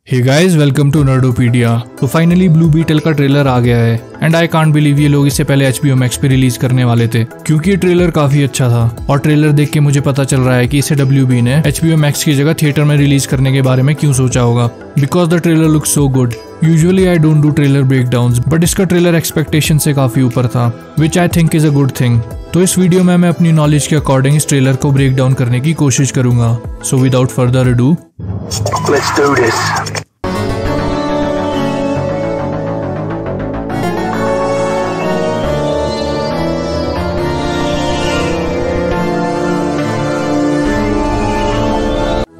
Hey guys, welcome to Nerdopedia. तो finally Blue Beetle का trailer आ गया है एंड आई कांट बिलीव ये लोग इससे पहले HBO Max पे रिलीज करने वाले थे, क्योंकि ये ट्रेलर काफी अच्छा था। और ट्रेलर देख के मुझे पता चल रहा है कि इसे WB ने HBO Max की जगह थिएटर में रिलीज करने के बारे में क्यों सोचा होगा, because the trailer look so good. Usually I don't do trailer breakdowns, but इसका ट्रेलर एक्सपेक्टेशन से काफी ऊपर था, which I think is a good thing. तो इस वीडियो में मैं अपनी नॉलेज के अकॉर्डिंग इस ट्रेलर को ब्रेक डाउन करने की कोशिश करूंगा। So without further ado, let's do this.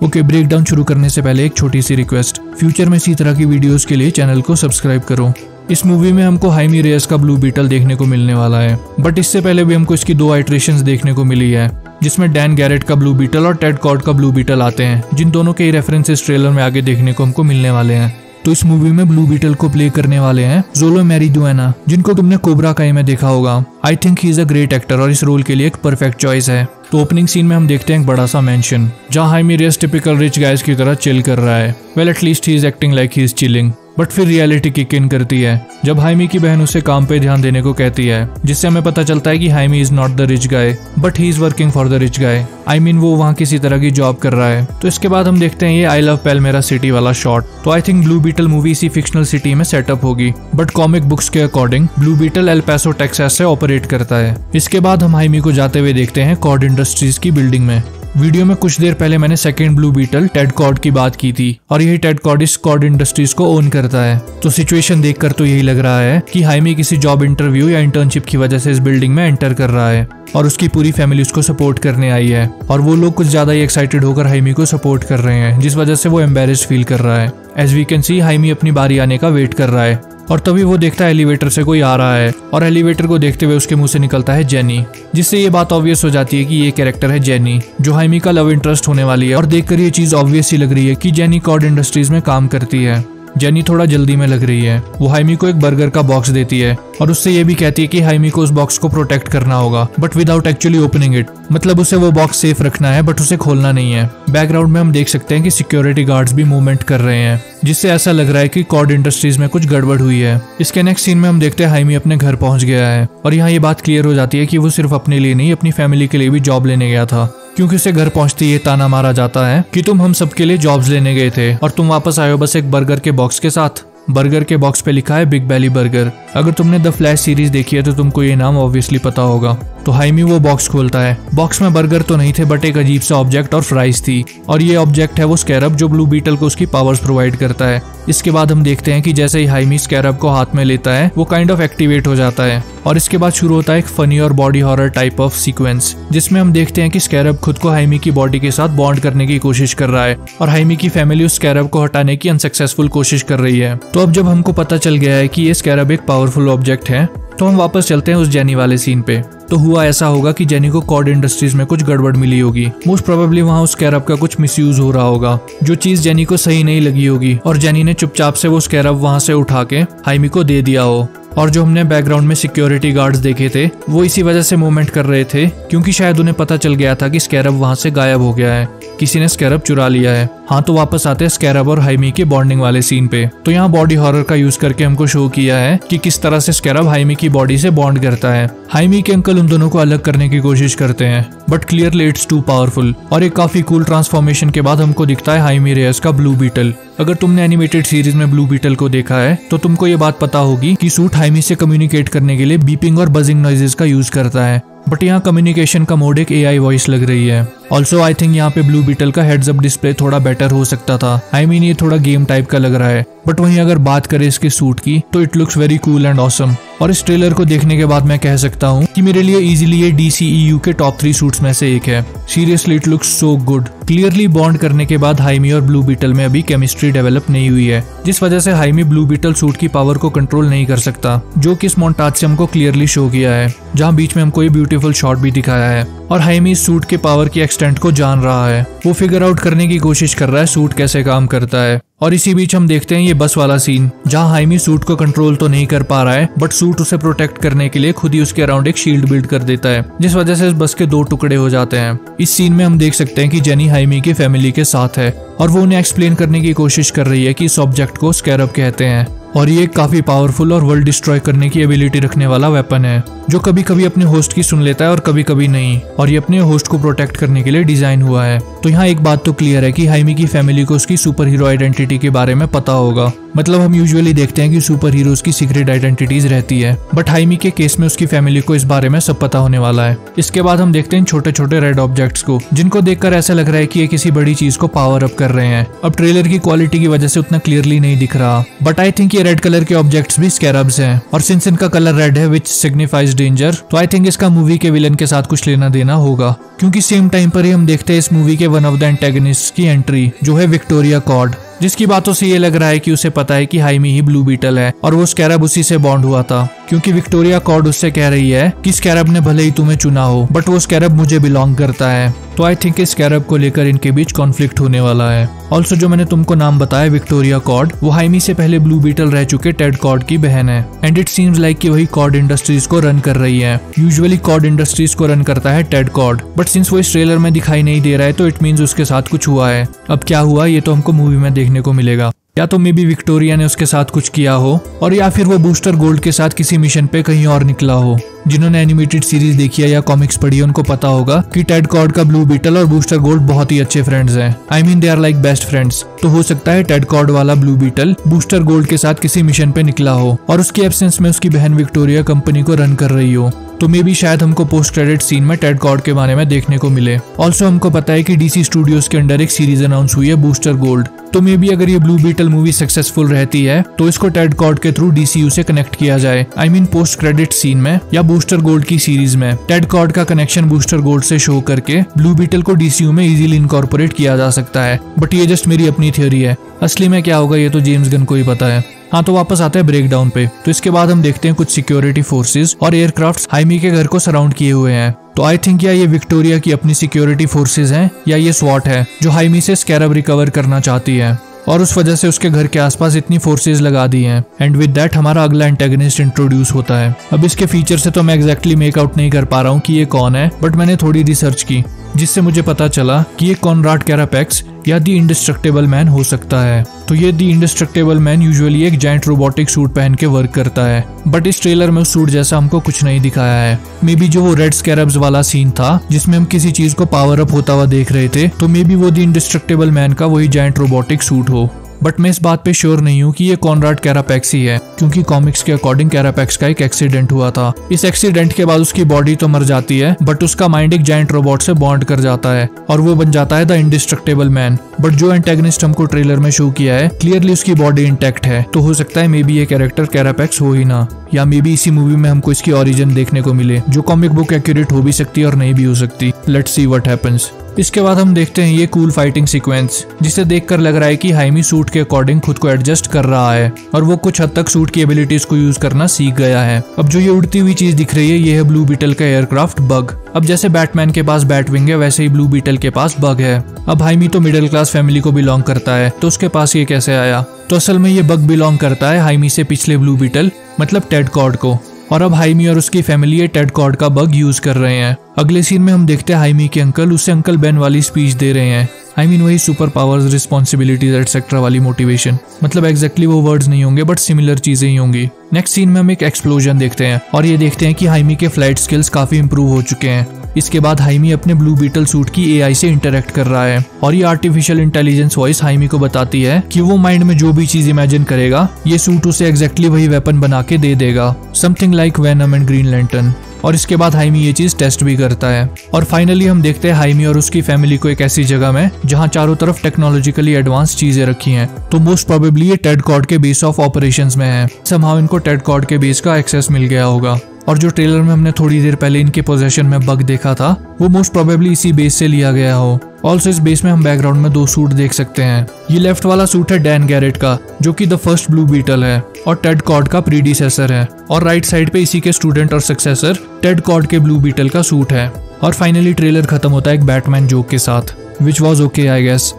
Okay, break down शुरू करने से पहले एक छोटी सी रिक्वेस्ट, फ्यूचर में इसी तरह की वीडियोस के लिए चैनल को सब्सक्राइब करो। इस मूवी में हमको हाइमी रेयस का ब्लू बीटल देखने को मिलने वाला है, बट इससे पहले भी हमको इसकी 2 आइट्रेशंस देखने को मिली है, जिसमें डैन गैरेट का ब्लू बीटल और टेड कॉर्ड का ब्लू बीटल आते हैं, जिन दोनों के रेफरेंसेस ट्रेलर में आगे देखने को हमको मिलने वाले हैं। तो इस मूवी में ब्लू बीटल को प्ले करने वाले हैं ज़ोलो मैरिडुएना, जिनको तुमने कोबरा काई में देखा होगा। I think he is a great actor और इस रोल के लिए एक परफेक्ट चॉइस है। तो ओपनिंग सीन में हम देखते हैं एक बड़ा सा मेंशन, जहाँ हाइमी रेयस टिपिकल रिच गाइस की तरह चिल कर रहा है। Well, at least he is acting like he is chilling. But फिर रियलिटी किक इन करती है जब हाइमी की बहन उसे काम पे ध्यान देने को कहती है, जिससे हमें पता चलता है कि Jaime is not the rich guy but he is working for the rich guy. I mean वो वहाँ किसी तरह की जॉब कर रहा है। तो इसके बाद हम देखते हैं ये आई लव पैलमेरा सिटी वाला शॉट। तो I think Blue Beetle movie इसी फिक्शनल सिटी में सेटअप होगी, बट कॉमिक बुक्स के according Blue Beetle El Paso Texas से ऑपरेट करता है। इसके बाद हम हाइमी को जाते हुए देखते हैं कॉर्ड इंडस्ट्रीज की बिल्डिंग में। वीडियो में कुछ देर पहले मैंने second Blue Beetle Ted Kord की बात की थी, और यही टेड कॉर्ड इस कॉर्ड इंडस्ट्रीज को ओन करता है। तो सिचुएशन देखकर तो यही लग रहा है कि हाइमी किसी जॉब इंटरव्यू या इंटर्नशिप की वजह से इस बिल्डिंग में एंटर कर रहा है, और उसकी पूरी फैमिली उसको सपोर्ट करने आई है, और वो लोग कुछ ज्यादा ही एक्साइटेड होकर हाइमी को सपोर्ट कर रहे हैं, जिस वजह से वो एम्बेरेस्ड फील कर रहा है। एज वी कैन सी, हाइमी अपनी बारी आने का वेट कर रहा है, और तभी वो देखता है एलिवेटर से कोई आ रहा है, और एलिवेटर को देखते हुए उसके मुंह से निकलता है जेनी, जिससे ये बात ऑब्वियस हो जाती है कि ये कैरेक्टर है जेनी, जो हाइमी का लव इंटरेस्ट होने वाली है। और देखकर ये चीज ऑब्वियस ही लग रही है कि जेनी कॉर्ड इंडस्ट्रीज में काम करती है। जेनी थोड़ा जल्दी में लग रही है। वो हाइमी को एक बर्गर का बॉक्स देती है, और उससे ये भी कहती है कि हाइमी को उस बॉक्स को प्रोटेक्ट करना होगा, but without actually opening it. मतलब उसे वो बॉक्स सेफ रखना है, बट उसे खोलना नहीं है। बैकग्राउंड में हम देख सकते हैं कि सिक्योरिटी गार्ड्स भी मूवमेंट कर रहे हैं, जिससे ऐसा लग रहा है कि कॉर्ड इंडस्ट्रीज में कुछ गड़बड़ हुई है। इसके नेक्स्ट सीन में हम देखते हैं हाइमी अपने घर पहुंच गया है, और यहाँ ये बात क्लियर हो जाती है कि वो सिर्फ अपने लिए नहीं, अपनी फैमिली के लिए भी जॉब लेने गया था, क्योंकि उसे घर पहुंचते ये ताना मारा जाता है कि तुम हम सबके लिए जॉब्स लेने गए थे और तुम वापस आए हो बस एक बर्गर के बॉक्स के साथ। बर्गर के बॉक्स पे लिखा है बिग बेली बर्गर। अगर तुमने द फ्लैश सीरीज देखी है तो तुमको ये नाम ऑब्वियसली पता होगा। तो हाइमी वो बॉक्स खोलता है। बॉक्स में बर्गर तो नहीं थे, बट एक अजीब सा ऑब्जेक्ट और फ्राइज थी, और ये ऑब्जेक्ट है वो स्कैरब, जो ब्लू बीटल को उसकी पावर्स प्रोवाइड करता है। इसके बाद हम देखते हैं कि जैसे ही हाइमी स्कैरब को हाथ में लेता है, वो काइंड ऑफ एक्टिवेट हो जाता है, और इसके बाद शुरू होता है एक फनी और body horror type of sequence, जिसमें हम देखते हैं कि स्कैरब खुद को हाइमी की बॉडी के साथ बॉन्ड करने की कोशिश कर रहा है, और हाइमी की फैमिली उस स्कैरब को हटाने की अनसक्सेसफुल कोशिश कर रही है। तो अब जब हमको पता चल गया है कि ये स्कैरब एक पावरफुल ऑब्जेक्ट है, तो हम वापस चलते हैं उस जेनी वाले सीन पे। तो हुआ ऐसा होगा कि जेनी को कॉर्ड इंडस्ट्रीज में कुछ गड़बड़ मिली होगी। मोस्ट प्रोबेबली वहाँ उस स्कैरब का कुछ मिसयूज हो रहा होगा, जो चीज जेनी को सही नहीं लगी होगी, और जेनी ने चुपचाप से वो स्कैरब वहाँ से उठा के हाइमी को दे दिया हो। और जो हमने बैकग्राउंड में सिक्योरिटी गार्ड्स देखे थे, वो इसी वजह से मूवमेंट कर रहे थे, क्योंकि शायद उन्हें पता चल गया था कि स्कैरब वहाँ से गायब हो गया है, किसी ने स्कैरब चुरा लिया है। हाँ, तो वापस आते हैं स्कैरब और हाइमी के बॉन्डिंग वाले सीन पे। तो यहाँ बॉडी हॉरर का यूज करके हमको शो किया है कि किस तरह से स्कैरब हाइमी की बॉडी से बॉन्ड करता है। हाइमी के अंकल उन दोनों को अलग करने की कोशिश करते हैं, but clearly it's too powerful, और एक काफी कूल ट्रांसफॉर्मेशन के बाद हमको दिखता है हाइमी रेयस का ब्लू बीटल। अगर तुमने एनिमेटेड सीरीज में ब्लू बीटल को देखा है, तो तुमको ये बात पता होगी कि सूट हाइमी से कम्युनिकेट करने के लिए बीपिंग और बजिंग नॉइजेस का यूज करता है, बट यहाँ कम्युनिकेशन का मोड एक AI वॉइस लग रही है। ऑल्सो आई थिंक यहाँ पे ब्लू बीटल का हेड्स अप डिस्प्ले थोड़ा बेटर हो सकता था। आई मीन ये थोड़ा गेम टाइप का लग रहा है, बट वहीं अगर बात करें इसके सूट की, तो it looks very cool and awesome. और इस ट्रेलर को देखने के बाद मैं कह सकता हूँ कि मेरे लिए इजीली ये DCEU के टॉप 3 सूट्स में से एक है। Seriously it looks so good. Clearly bond करने के बाद हाइमी और ब्लू बीटल में अभी केमिस्ट्री डेवलप नहीं हुई है, जिस वजह से हाइमी ब्लू बीटल सूट की पावर को कंट्रोल नहीं कर सकता, जो कि इस मोन्टाज से हमको क्लियरली शो किया है, जहाँ बीच में हमको ये ब्यूटीफुल शॉट भी दिखाया है। और हाइमी इस सूट के पावर की एक्सटेंट को जान रहा है। वो फिगर आउट करने की कोशिश कर रहा है सूट कैसे काम करता है, और इसी बीच हम देखते हैं ये बस वाला सीन, जहाँ हाइमी सूट को कंट्रोल तो नहीं कर पा रहा है, बट सूट उसे प्रोटेक्ट करने के लिए खुद ही उसके अराउंड एक शील्ड बिल्ड कर देता है, जिस वजह से इस बस के 2 टुकड़े हो जाते हैं। इस सीन में हम देख सकते हैं कि जेनी हाइमी की फैमिली के साथ है और वो उन्हें एक्सप्लेन करने की कोशिश कर रही है कि इस ऑब्जेक्ट को स्कैरब कहते हैं और ये काफी पावरफुल और वर्ल्ड डिस्ट्रॉय करने की एबिलिटी रखने वाला वेपन है, जो कभी कभी अपने होस्ट की सुन लेता है और कभी कभी नहीं, और ये अपने होस्ट को प्रोटेक्ट करने के लिए डिजाइन हुआ है। तो यहाँ एक बात तो क्लियर है कि हाइमी की फैमिली को उसकी सुपर हीरो आइडेंटिटी के बारे में पता होगा। मतलब हम यूजुअली देखते हैं कि सुपर हीरोज की सीक्रेट आइडेंटिटीज रहती है, बट हाइमी के केस में उसकी फैमिली को इस बारे में सब पता होने वाला है। इसके बाद हम देखते हैं छोटे छोटे रेड ऑब्जेक्ट्स को, जिनको देखकर ऐसा लग रहा है कि ये किसी बड़ी चीज को पावर अप कर रहे हैं। अब ट्रेलर की क्वालिटी की वजह से उतना क्लियरली नहीं दिख रहा, बट आई थिंक ये रेड कलर के ऑब्जेक्ट्स भी स्कैरब्स हैं, और सिंस इनका कलर रेड है विच सिग्निफाइज डेंजर, तो आई थिंक इसका मूवी के विलन के साथ कुछ लेना देना होगा, क्योंकि सेम टाइम पर ही हम देखते हैं इस मूवी के वन ऑफ द एंटेगनिस्ट की एंट्री, जो है विक्टोरिया कॉर्ड, जिसकी बातों से ये लग रहा है कि उसे पता है कि हाइमी ही ब्लू बीटल है और वो स्कैरब उसी से बॉन्ड हुआ था, क्योंकि विक्टोरिया कॉर्ड उससे कह रही है कि स्कैरब ने भले ही तुम्हें चुना हो, बट वो स्कैरब मुझे बिलोंग करता है। तो आई थिंक इस स्कैरब को लेकर इनके बीच कॉन्फ्लिक्ट होने वाला है। ऑल्सो जो मैंने तुमको नाम बताया विक्टोरिया कॉर्ड, वो हाइमी से पहले ब्लू बीटल रह चुके टेड कॉर्ड की बहन है, एंड इट सीम्स लाइक कि वही कॉर्ड इंडस्ट्रीज को रन कर रही है। यूजुअली कॉर्ड इंडस्ट्रीज को रन करता है टेड कॉर्ड, बट सिंस वो इस ट्रेलर में दिखाई नहीं दे रहा है तो इट मीन्स उसके साथ कुछ हुआ है। अब क्या हुआ ये तो हमको मूवी में देखने को मिलेगा, या तो मे बी विक्टोरिया ने उसके साथ कुछ किया हो, और या फिर वो बूस्टर गोल्ड के साथ किसी मिशन पे कहीं और निकला हो। जिन्होंने एनिमेटेड सीरीज देखी है या कॉमिक्स पढ़ी है उनको पता होगा कि टेड कॉर्ड का ब्लू बीटल और बूस्टर गोल्ड बहुत ही अच्छे फ्रेंड्स हैं। I mean they are like best friends. तो हो सकता है टेड कॉर्ड वाला ब्लू बीटल बूस्टर गोल्ड के साथ किसी मिशन पे निकला हो और उसके एब्सेंस में उसकी बहन विक्टोरिया कंपनी को रन कर रही हो। तो मे बी शायद हमको पोस्ट क्रेडिट सीन में टेड कॉर्ड के बारे में देखने को मिले। ऑल्सो हमको पता है कि डीसी स्टूडियोज के अंडर एक सीरीज अनाउंस हुई है बूस्टर गोल्ड, तो मे बी अगर ये ब्लू बीटल मूवी सक्सेसफुल रहती है तो इसको टेड कॉर्ड के थ्रू डीसीयू से कनेक्ट किया जाए। I mean post credit scene में या बूस्टर गोल्ड की सीरीज में टेड कॉर्ड का कनेक्शन बूस्टर गोल्ड से शो करके ब्लू बीटल को डीसीयू में इजीली इनकॉर्पोरेट किया जा सकता है। बट ये जस्ट मेरी अपनी थ्योरी है, असली में क्या होगा ये तो जेम्स गन को ही पता है। हाँ, तो वापस आते हैं ब्रेक डाउन पे। तो इसके बाद हम देखते हैं कुछ सिक्योरिटी फोर्सेस और एयरक्राफ्ट हाइमी के घर को सराउंड किए हुए हैं। तो आई थिंक या ये विक्टोरिया की अपनी सिक्योरिटी फोर्सेस हैं या ये स्वॉट है जो हाइमी से स्कैरब रिकवर करना चाहती है और उस वजह से उसके घर के आसपास इतनी फोर्सेस लगा दी हैं। एंड विद दैट हमारा अगला एंटेगनिस्ट इंट्रोड्यूस होता है। अब इसके फीचर से तो मैं एग्जैक्टली मेक आउट नहीं कर पा रहा हूँ कि ये कौन है, बट मैंने थोड़ी रिसर्च की जिससे मुझे पता चला कि ये कॉनराड कैरापेक्स या दी इंडिस्ट्रक्टेबल मैन हो सकता है। तो ये दी इंडिस्ट्रक्टेबल मैन यूजुअली एक जायंट रोबोटिक सूट पहन के वर्क करता है, बट इस ट्रेलर में उस सूट जैसा हमको कुछ नहीं दिखाया है। मे बी जो वो रेड स्कैरब्स वाला सीन था जिसमें हम किसी चीज को पावर अप होता हुआ देख रहे थे, तो मे बी वो दी इंडिस्ट्रक्टेबल मैन का वही जायंट रोबोटिक सूट हो। बट मैं इस बात पे श्योर नहीं हूँ कि ये कॉनराड कैरापेक्स ही है, क्योंकि कॉमिक्स के अकॉर्डिंग कैरापेक्स का एक एक्सीडेंट हुआ था। इस एक्सीडेंट के बाद उसकी बॉडी तो मर जाती है, बट उसका माइंड एक जायंट रोबोट से बॉन्ड कर जाता है और वो बन जाता है द इंडिस्ट्रक्टेबल मैन। बट जो एंटेगनिस्ट हमको ट्रेलर में शो किया है क्लियरली उसकी बॉडी इंटैक्ट है, तो हो सकता है मे बी ये कैरेक्टर कैरापेक्स हो ही ना, या मे बी इसी मूवी में हमको इसकी ओरिजिन देखने को मिले, जो कॉमिक बुक एक्यूरेट हो भी सकती है और नहीं भी हो सकती। Let's see what happens. इसके बाद हम देखते हैं ये कूल फाइटिंग सीक्वेंस, जिसे देखकर लग रहा है कि हाइमी सूट के अकॉर्डिंग खुद को एडजस्ट कर रहा है और वो कुछ हद तक सूट की एबिलिटीज को यूज करना सीख गया है। अब जो ये उड़ती हुई चीज दिख रही है ये है ब्लू बीटल का एयरक्राफ्ट बग। अब जैसे बैटमैन के पास बैटविंग है वैसे ही ब्लू बीटल के पास बग है। अब हाइमी तो मिडिल क्लास फैमिली को बिलोंग करता है, तो उसके पास ये कैसे आया? तो असल में ये बग बिलोंग करता है हाइमी से पिछले ब्लू बीटल मतलब टेड कॉर्ड को, और अब हाइमी और उसकी फैमिली ये टेड कॉर्ड का बग यूज कर रहे हैं। अगले सीन में हम देखते हैं हाइमी के अंकल उसे अंकल बेन वाली स्पीच दे रहे हैं। आई मीन वही सुपर पावर्स, रिस्पॉन्सिबिलिटीज एटसेट्रा वाली मोटिवेशन। मतलब एग्जैक्टली वो वर्ड्स नहीं होंगे बट सिमिलर चीजें ही होंगी। नेक्स्ट सीन में हम एक एक्सप्लोजन देखते हैं और ये देखते हैं कि हाइमी के फ्लाइट स्किल्स काफी इंप्रूव हो चुके हैं। इसके बाद हाइमी अपने ब्लू बीटल सूट की एआई से इंटरेक्ट कर रहा है और ये आर्टिफिशियल इंटेलिजेंस वॉइस हाइमी को बताती है कि वो माइंड में जो भी चीज इमेजिन करेगा ये सूट उसे एग्जैक्टली वही वेपन बना के दे देगा, something like venom and green lantern. और इसके बाद हाइमी ये चीज टेस्ट भी करता है। और फाइनली हम देखते हैं हाइमी और उसकी फैमिली को एक ऐसी जगह में जहां चारों तरफ टेक्नोलॉजिकली एडवांस चीजें रखी हैं। तो मोस्ट प्रोबेबली ये टेड कॉर्ड के बेस ऑफ ऑपरेशंस में है। समहाउ इनको टेड कॉर्ड के बेस का एक्सेस मिल गया होगा। और जो ट्रेलर में हमने थोड़ी देर पहले इनके पोजेशन में बग देखा था वो मोस्ट प्रोबेबली इसी बेस से लिया गया हो। ऑल्सो इस बेस में हम बैकग्राउंड में 2 सूट देख सकते हैं। ये लेफ्ट वाला सूट है डैन गैरेट का जो कि द फर्स्ट ब्लू बीटल है और टेड कॉर्ड का प्रीडिसेसर है, और राइट साइड पे इसी के स्टूडेंट और सक्सेसर टेड कॉर्ड के ब्लू बीटल का सूट है। और फाइनली ट्रेलर खत्म होता है एक बैटमैन जोक के साथ। Which was okay I guess.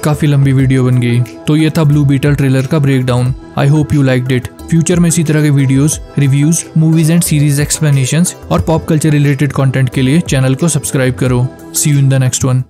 काफी लंबी वीडियो बन गई। तो ये था ब्लू बीटल ट्रेलर का breakdown. I hope you liked it. Future में इसी तरह के videos, reviews, movies and series explanations और पॉप कल्चर रिलेटेड कंटेंट के लिए चैनल को सब्सक्राइब करो। See you in the next one.